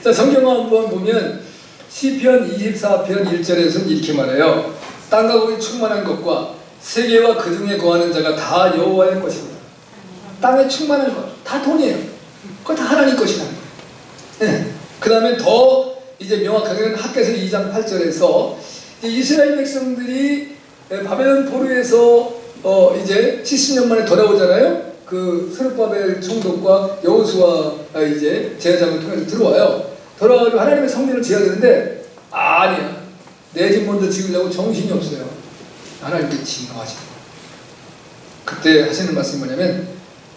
자, 성경 한번 보면 시편 24편 1절에서는 이렇게 말해요. 땅과 거기 충만한 것과 세계와 그 중에 거하는 자가 다 여호와의 것입니다. 땅에 충만한 것, 다 돈이에요. 그거 다 하나님 것이라는 거예요. 네. 그 다음에 더 이제 명확하게는 학개서 2장 8절에서 이스라엘 백성들이 바벨론 포로에서 이제 70년 만에 돌아오잖아요. 그 스룹바벨 총독과 여호수아 이제 제사장을 통해서 들어와요. 돌아와서 하나님의 성전을 지어야 되는데 아니야. 내 집 먼저 지으려고 정신이 없어요. 하나님께 진노하시고 그때 하시는 말씀이 뭐냐면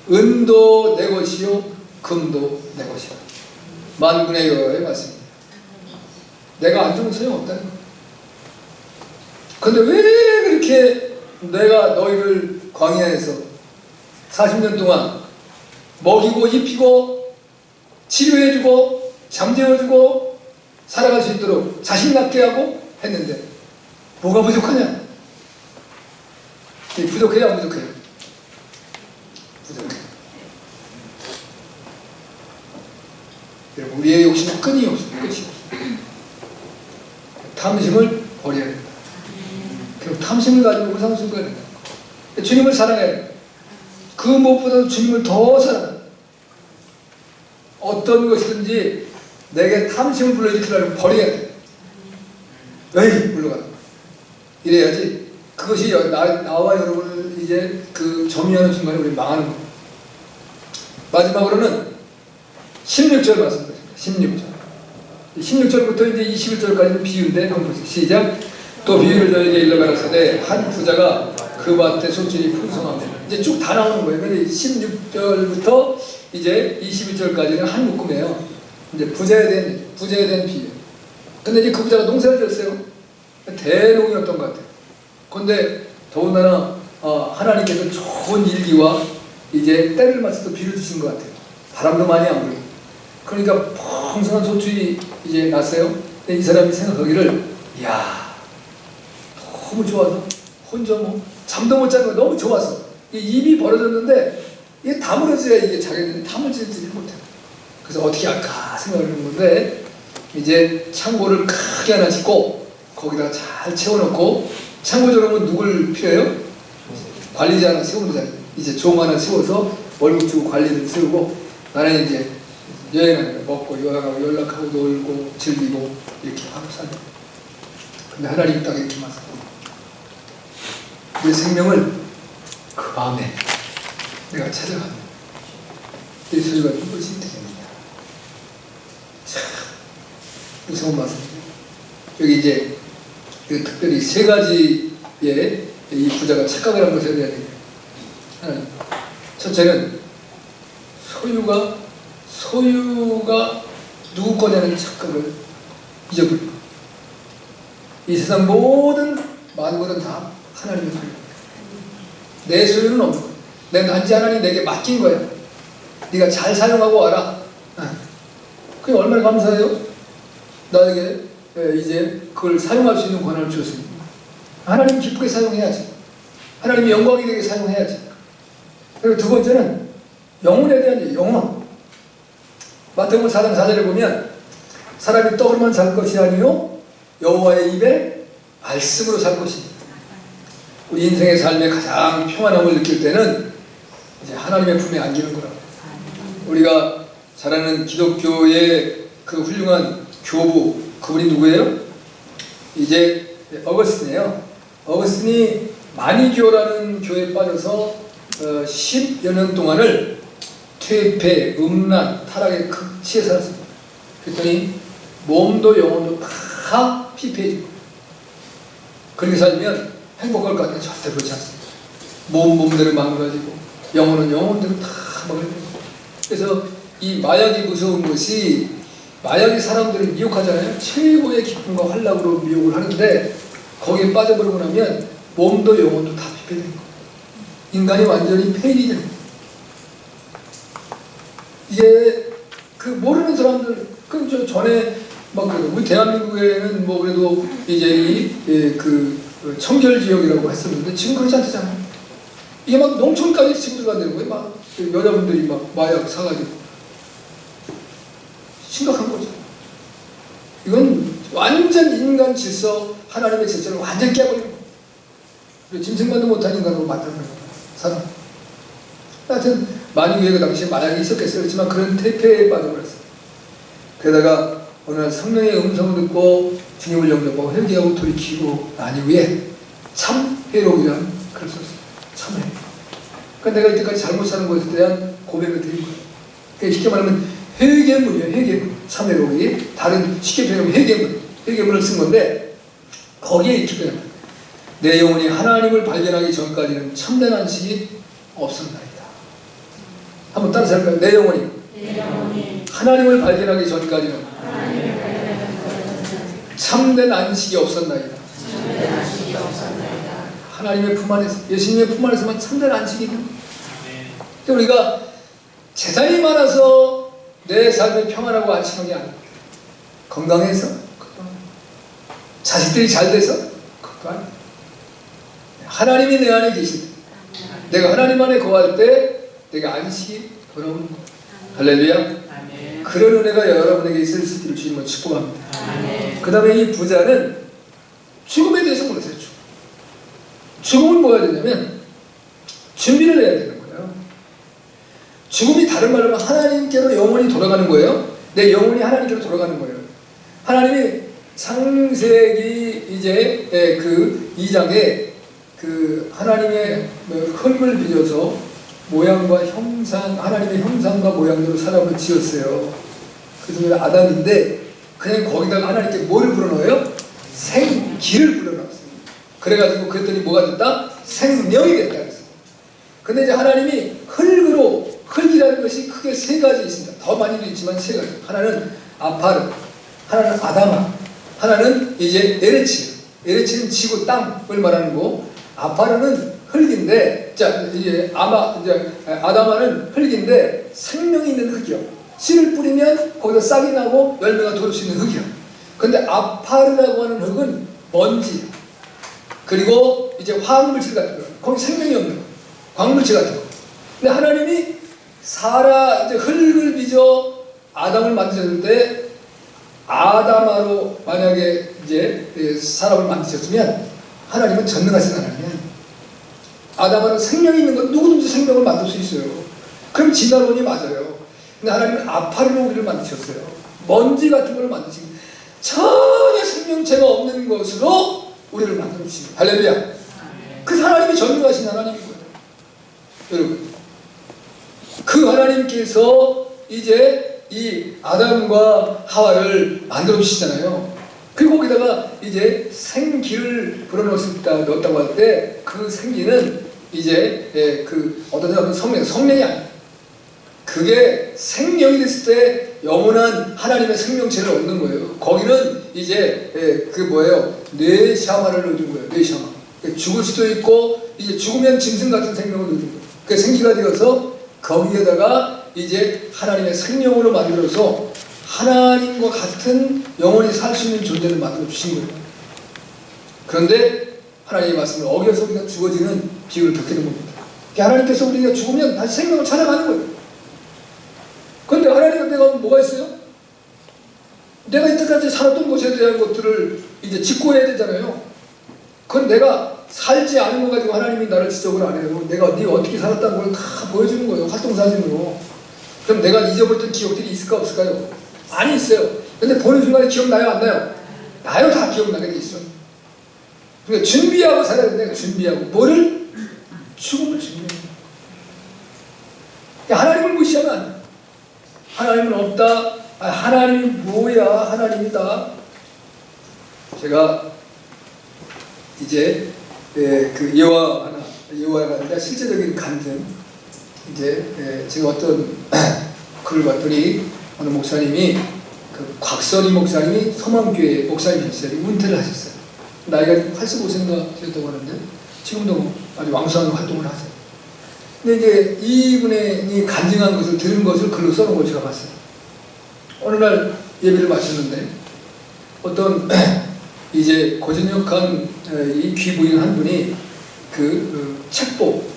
은도 내 것이요 금도 내 것이요. 만군의 여호와의 말씀입니다. 내가 안 주면 소용없다는 거예요. 근데 왜 그렇게 내가 너희를 광야에서 40년 동안 먹이고 입히고 치료해주고 잠재워주고 살아갈 수 있도록 자신 갖게 하고 했는데 뭐가 부족하냐? 부족해요? 안 부족해요? 부족해요. 여러분, 우리의 욕심은 끝이 없어요. 끝이 없어요. 탐심을 버려야 된다. 그럼 탐심을 가지고 우상숭배해야 된다. 주님을 사랑해야 된다. 그 무엇보다도 주님을 더 사랑한다. 어떤 것이든지 내게 탐심을 불러일으키려면 버려야 돼. 에이, 물러가. 이래야지 그것이 나와 여러분을 이제 그 점유하는 순간에 우리 망하는 겁니다. 마지막으로는 16절 말씀드립니다. 16절부터 이제 21절까지는 비유인데 한번 보세요. 시작. 또 비유를 저에게 일러가라사대 한 부자가 그 밭에 소출이 풍성합니다. 이제 쭉 다 나오는 거예요. 근데 16절부터 이제 21절까지는 한 묶음이에요. 이제 부자에 대한 비유. 근데 이제 그 부자가 농사를 지었어요. 대농이었던 것 같아요. 근데 더군다나 하나님께서 좋은 일기와 이제 때를 맞춰서 비를 주신 것 같아요. 바람도 많이 안 불고. 그러니까 풍성한 소출이 이제 났어요. 근데 이 사람이 생각하기를, 이야, 너무 좋아서 혼자 잠도 못 자는 거 너무 좋아서 입이 벌어졌는데 이게 다물어져야 이게 자기는 다물지를 못해요. 그래서 어떻게 할까 생각하는 건데 이제 창고를 크게 하나 짓고 거기다가 잘 채워놓고 창고 들어오면 누굴 필요해요? 관리자 하나 세우는 자리. 이제 종 하나 세워서 월급 주고 관리를 세우고 나는 이제 여행하는 거 먹고 여행하고 연락하고 놀고 즐기고 이렇게 하고 사는 거예요. 근데 하나님 딱 이렇게 말씀. 내 생명을 그 밤에 내가 찾아가는 이 소리가 이것이 되겠느냐. 참 무서운 말씀이에요. 여기 이제 특별히 세 가지의 이 부자가 착각을 한 것에 대한 얘기예요. 하나님, 첫째는 소유가 누구 거냐는 착각을 잊어버리고 이 세상 모든 만물은 다 하나님의 소유입니다. 내 소유는 없는 거야. 내 단지 하나님 내게 맡긴 거야. 네가 잘 사용하고 와라. 그게 얼마나 감사해요? 나에게 이제 그걸 사용할 수 있는 권한을 주었습니다. 하나님 기쁘게 사용해야지. 하나님의 영광이 되게 사용해야지. 그리고 두 번째는 영혼에 대한 영혼. 마태복음 4장 4절에 보면 사람이 떡으로만 살 것이 아니요 여호와의 입에 말씀으로 살 것입니다. 우리 인생의 삶에 가장 평안함을 느낄 때는 이제 하나님의 품에 안기는 거라고. 우리가 잘 아는 기독교의 그 훌륭한 교부, 그분이 누구예요? 이제 어거스틴이에요. 어거스틴이 마니교라는 교회에 빠져서 10여 년 동안을 퇴폐, 음란, 타락의 극치에 살았습니다. 그랬더니 몸도 영혼도 다 피폐해지고 그렇게 살면 행복할 것 같아요. 절대 그렇지 않습니다. 몸대로 망가지고 영혼은 영혼대로 다 망가지고. 그래서 이 마약이 무서운 것이 마약이 사람들을 미혹하잖아요. 최고의 기쁨과 환락으로 미혹을 하는데 거기에 빠져버리고 나면 몸도 영혼도 다 피폐되는 거예요. 인간이 완전히 폐인이 되는 거예요. 이게 그 모르는 사람들, 그 전에 막 그래도 우리 대한민국에는 뭐 그래도 이제 그 청결 지역이라고 했었는데 지금 그렇지 않잖아요. 이게 막 농촌까지 지금 들어간다는 거예요. 막 여자분들이 막 마약 사가지고 심각한 거죠. 이건 완전 인간 질서, 하나님의 질서를 완전 깨버리는 거예요. 짐승만도 못한 인간으로 만드는 거예요. 사람. 하여튼 만유에 그 당시에 마약이 있었겠어요. 그렇지만 그런 태폐에 빠져버렸어요. 게다가 어느 날 성령의 음성을 듣고 주님을 영접하고 회개하고 돌이키고 난 이후에 참 회복이란 그럴 수 없어요. 참 회복. 그러니까 내가 이때까지 잘못 사는 것에 대한 고백을 드린 거예요. 그러니까 쉽게 말하면 회개문이에요. 회개문. 참 회복이 다른 쉽게 표현하면 회개문. 회개문을 쓴 건데 거기에 이렇게 표현합니다. 내 영혼이 하나님을 발견하기 전까지는 참된 안식이 없었나이다. 한번 따라서 할까요? 내 영혼이 하나님을 발견하기 전까지는 참된 안식이 없었나이다. 하나님의 품 안에서, 예수님의 품 안에서만 참된 안식이 있는 거예요. 우리가 재산이 많아서 내 삶이 평안하고 안심한 게 아니고 건강해서, 자식들이 잘 돼서 그것도 아니고 하나님이 내 안에 계실 때, 내가 하나님 안에 거할 때 내가 안식이 돌아오는 거예요. 할렐루야. 아멘. 그런 은혜가 여러분에게 있을 수 있기를 주님은 축복합니다. 그 다음에 이 부자는 죽음에 대해서 몰랐어요. 죽음은 뭐가 되냐면 준비를 해야 되는 거예요. 죽음이 다른 말로 하면 하나님께로 영혼이 돌아가는 거예요. 내 영혼이 하나님께로 돌아가는 거예요. 하나님이 창세기 이제 그 2장에 그 하나님의 흙을 빚어서 모양과 형상, 하나님의 형상과 모양대로 사람을 지었어요. 그래서 아담인데 그냥 거기다가 하나님께 뭘 불어넣어요? 생기를 불어넣었어요. 그래가지고 그랬더니 뭐가 됐다? 생명이 됐다 그랬어요. 근데 이제 하나님이 흙이라는 것이 크게 세 가지 있습니다. 더 많이도 있지만 세 가지. 하나는 아파르, 하나는 아다마, 하나는 이제 에레치. 에레치는 지구 땅을 말하는 거. 아파르는 흙인데, 자 이제 아다마는 흙인데 생명이 있는 흙이요. 씨를 뿌리면 거기서 싹이 나고 열매가 돌 수 있는 흙이요. 근데 아파르라고 하는 흙은 먼지, 그리고 이제 화학물질 같은 거, 거기 생명이 없는 거, 광물질 같은 거. 근데 하나님이 이제 흙을 빚어 아담을 만드셨을 때 아다마로 만약에 이제 사람을 만드셨으면 하나님은 전능하신 하나님이에요. 아담은 생명이 있는 건 누구든지 생명을 만들 수 있어요. 그럼 진화론이 맞아요. 근데 하나님은 아파르로 우리를 만드셨어요. 먼지 같은 걸 만드시고 전혀 생명체가 없는 것으로 우리를 만들어 주시고. 할렐루야. 그 하나님이 전능하신 하나님인 거예요. 여러분, 그 하나님께서 이제 이 아담과 하와를 만들어 주시잖아요. 그리고 거기다가 이제 생기를 넣었다고 할 때 그 생기는 이제 그 어떤 사람은 성령이 아니에요. 그게 생명이 됐을 때 영원한 하나님의 생명체를 얻는 거예요. 거기는 이제 그 뭐예요? 뇌샤마를 넣어준 거예요. 뇌샤마. 죽을 수도 있고 이제 죽으면 짐승 같은 생명을 넣어준 거예요. 그 생기가 되어서 거기에다가 이제 하나님의 생명으로 만들어서 하나님과 같은 영원히 살 수 있는 존재를 만들어 주신 거예요. 그런데 하나님의 말씀을 어겨서 우리가 죽어지는 비유를 겪게 된 겁니다. 하나님께서 우리가 죽으면 다시 생명을 찾아가는 거예요. 그런데 하나님은 내가 뭐가 있어요? 내가 이때까지 살았던 것에 대한 것들을 이제 짓고해야 되잖아요. 그건 내가 살지 않은 거 가지고 하나님이 나를 지적을 안 해요. 네가 어떻게 살았다는 걸 다 보여주는 거예요. 활동사진으로. 그럼 내가 잊어버렸던 기억들이 있을까 없을까요? 많이 있어요. 근데 보는 순간에 기억나요 안 나요? 나요. 다 기억나게 돼 있어. 그러니까 준비하고 살아야 된다. 준비하고. 뭐를? 죽음을 준비해야 돼. 하나님을 무시하면 안 돼. 하나님은 없다. 하나님이 뭐야? 하나님이다. 제가 이제 그 예화가 아니라 실제적인 간증. 이제 제가 어떤 글을 봤더니 어느 목사님이 그 곽선희 목사님이 서망교회 목사님이셨어요. 은퇴를 하셨어요. 나이가 85세인가 되었다고 하는데 지금도 아주 왕성한 활동을 하세요. 근데 이제 이분이 간증한 것을 들은 것을 글로 써놓은 걸 제가 봤어요. 어느 날 예배를 마쳤는데 어떤 이제 고전역한 이 귀부인 한 분이 그 책복,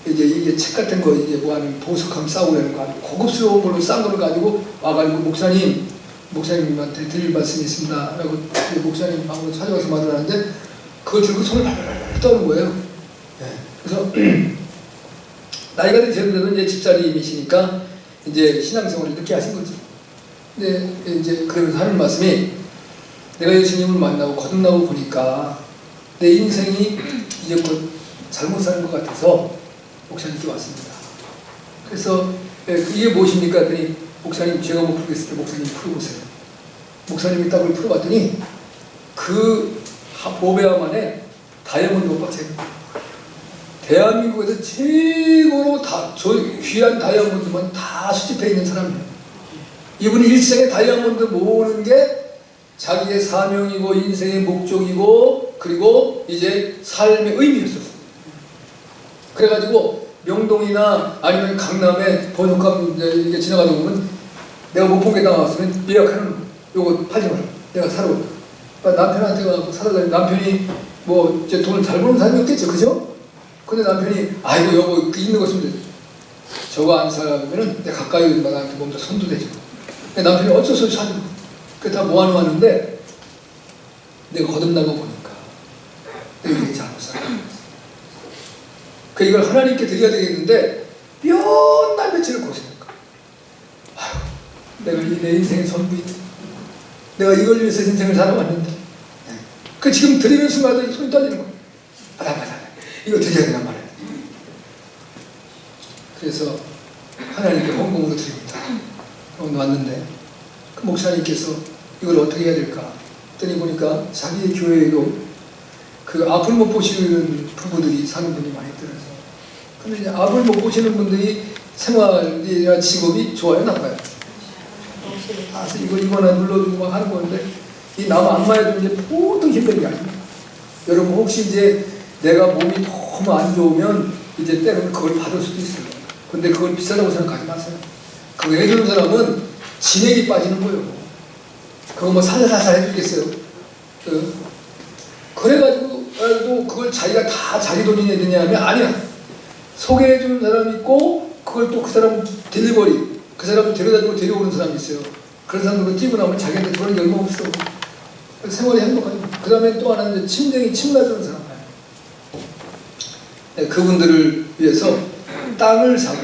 이제 이게 책 같은 거 이제 뭐 하는 보석함 싸우려는 거 아니고 고급스러운 걸로 싼 거를 가지고 와가지고 목사님한테 드릴 말씀이 있습니다 라고 목사님 방으로 찾아가서 말을 하는데 그걸 들고 손을 발발발 떠는 거예요. 그래서 나이가 드셔도 이제 집사님이시니까 이제 신앙생활을 늦게 하신 거죠. 근데 이제 그러면서 하는 말씀이 내가 예수님을 만나고 거듭나고 보니까 내 인생이 이제 곧 잘못 사는 것 같아서 목사님께 왔습니다. 그래서 이게 무엇입니까? 했더니 목사님 제가 못 풀겠을 때 목사님 풀어보세요. 목사님이 딱을 풀어봤더니 그 모배암 안에 다이아몬드 오빠 제일 대한민국에서 최고로 귀한 다이아몬드만 다 수집해 있는 사람이에요. 이분이 일생에 다이아몬드 모으는 게 자기의 사명이고 인생의 목적이고 그리고 이제 삶의 의미였었어요. 그래가지고 명동이나 아니면 강남에 번역하면 이게 지나가다 보면 내가 못 본 게 나왔으면 예약하는 요거 팔지 마라. 내가 사러 올게. 남편한테 가서 사다 다니 남편이 뭐 이제 돈을 잘 버는 사람이었겠죠. 그죠? 근데 남편이 아이고 여보 있는 거 쓰면 돼. 저거 안 사면은 내가 가까이 오면 나한테 먼저 손도 대죠. 남편이 어쩔 수 없이 사는 거. 그게 다 모아놓았는데 내가 거듭나고 보니까 내가 이게 잘못 살아. 그 이걸 하나님께 드려야 되겠는데 몇 날 며칠을 고생할까. 아휴, 내가 내 인생의 전부인데 내가 이걸 위해서 인생을 살아왔는데 그 지금 드리는 순간에 손이 떨리는 거야. 맞아. 이거 드려야 되란 말이야. 그래서 하나님께 헌금으로 드립니다. 왔는데 그 목사님께서 이걸 어떻게 해야 될까 했더니 보니까 자기의 교회에도 그 앞을 못 보시는 부부들이 사는 분이 많이 들어서 근데 이제 앞을 못 보시는 분들이 생활이나 직업이 좋아요 나빠요? 그래서 이거나 눌러주고 막 하는 건데 이 남 안마해도 이제 보통 힘든 게 아닙니다. 여러분 혹시 이제 내가 몸이 너무 안 좋으면 이제 때로는 그걸 받을 수도 있어요. 근데 그걸 비싸다고 생각하지 마세요. 그거 해주는 사람은 진액이 빠지는 거예요. 그거 뭐 살살살 해주겠어요. 그래가지고 또 그걸 자기가 다 자기 돈이 내느냐 하면 아니야. 소개해주는 사람이 있고 그걸 또 그 사람 딜리버리 그 사람을 데려다주고 데려오는 사람이 있어요. 그런 사람들은 뛰고 나면 자기한테 그런 게 얼마 없어. 생활이 행복하죠. 그 다음에 또 하나는 침대에 침 놔주는 사람. 그분들을 위해서 땅을 사고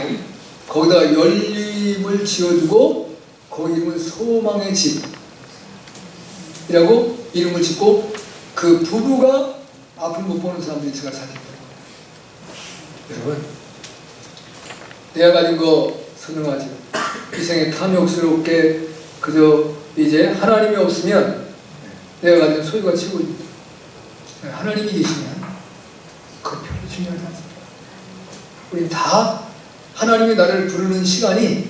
거기다가 연립을 지어주고 거기 이름을 소망의 집이라고 이름을 짓고 그 부부가 앞을 못 보는 사람들이 제가 사귀는 거예요. 여러분 내가 가진 거 선명하지. 이 생에 탐욕스럽게 그저 이제 하나님이 없으면 내가 가진 소유가 최고입니다. 하나님이 계시면 그거 별로 중요하지 않습니다. 우리 다 하나님이 나를 부르는 시간이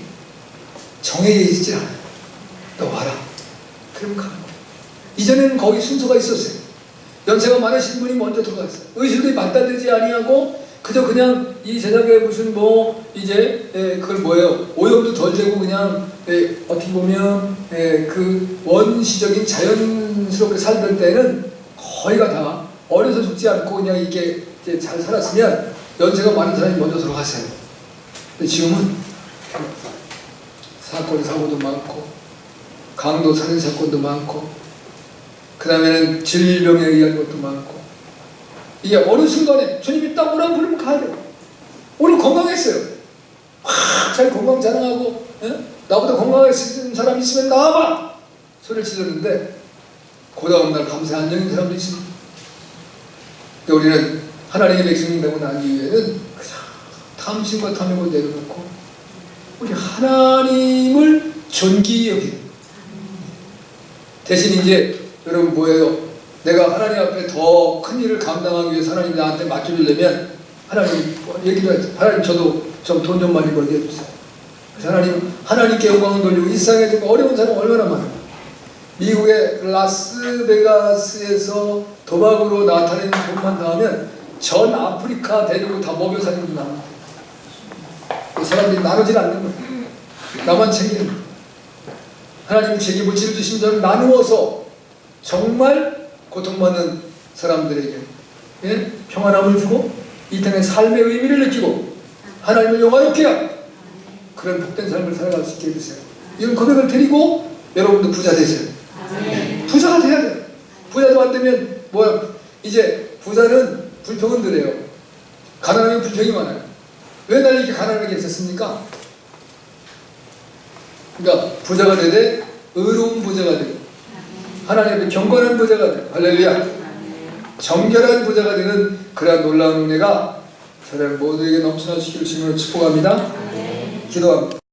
정해져 있지 않아요. 너 와라. 그러면 가는 거예요. 이전에는 거기 순서가 있었어요. 연세가 많으신 분이 먼저 들어갔어요. 의식이 맞달리지 아니하고 그저 그냥 이 세상에 무슨 뭐 이제 그걸 뭐예요? 오염도 덜 되고 그냥 어떻게 보면 그 원시적인 자연스럽게 살던 때는 거의가 다 어려서 죽지 않고 그냥 이렇게 이제 잘 살았으면 연세가 많은 사람이 먼저 들어갔어요. 근데 지금은 사건 사고도 많고 강도 살인 사건도 많고 그 다음에는 질병에 의한 것도 많고 이게 어느 순간에 주님이 딱 오라고 부르면 가야 돼요. 오늘 건강했어요. 잘 건강 자랑하고 나보다 건강한 사람이 있으면 나와봐 소리를 질렀는데 그 다음날 감사 안 여는 사람도 있습니다. 우리는 하나님의 백성이 되고 난 이후에는 탐심과 탐욕을 내려놓고 우리 하나님을 존귀히 여기는 대신 이제 여러분 뭐예요? 내가 하나님 앞에 더 큰 일을 감당하기 위해서 하나님이 나한테 맡겨주려면 하나님 얘기도 했죠. 하나님 저도 좀 돈 좀 많이 벌게 해주세요. 그래서 하나님께 영광을 돌리고 이 세상에 좀 어려운 사람 얼마나 많아요. 미국의 라스베가스에서 도박으로 나타내는 돈만 다 하면 전 아프리카 데리고 다 먹여 사는 분 나옵니다. 그 사람들이 나누질 않는 거예요. 나만 챙기는 거예요. 하나님이 제게 물질을 주신 자를 나누어서 정말 고통받는 사람들에게 평안함을 주고 이 땅의 삶의 의미를 느끼고 하나님을 영화롭게 하고 그런 복된 삶을 살아갈 수 있게 해주세요. 이런 고백을 드리고 여러분도 부자 되세요. 부자가 돼야 돼요. 부자도 안 되면 뭐야? 이제 부자는 불평은 그래요. 가난하면 불평이 많아요. 왜 날 이렇게 가난하게 했었습니까? 그러니까 부자가 되되 의로운 부자가 되고 하나님 앞에 경건한 부자가 되고 할렐루야, 정결한 부자가 되는 그러한 놀라운 은혜가 저를 모두에게 넘쳐나시기를 주님으로 축복합니다. 기도합니다.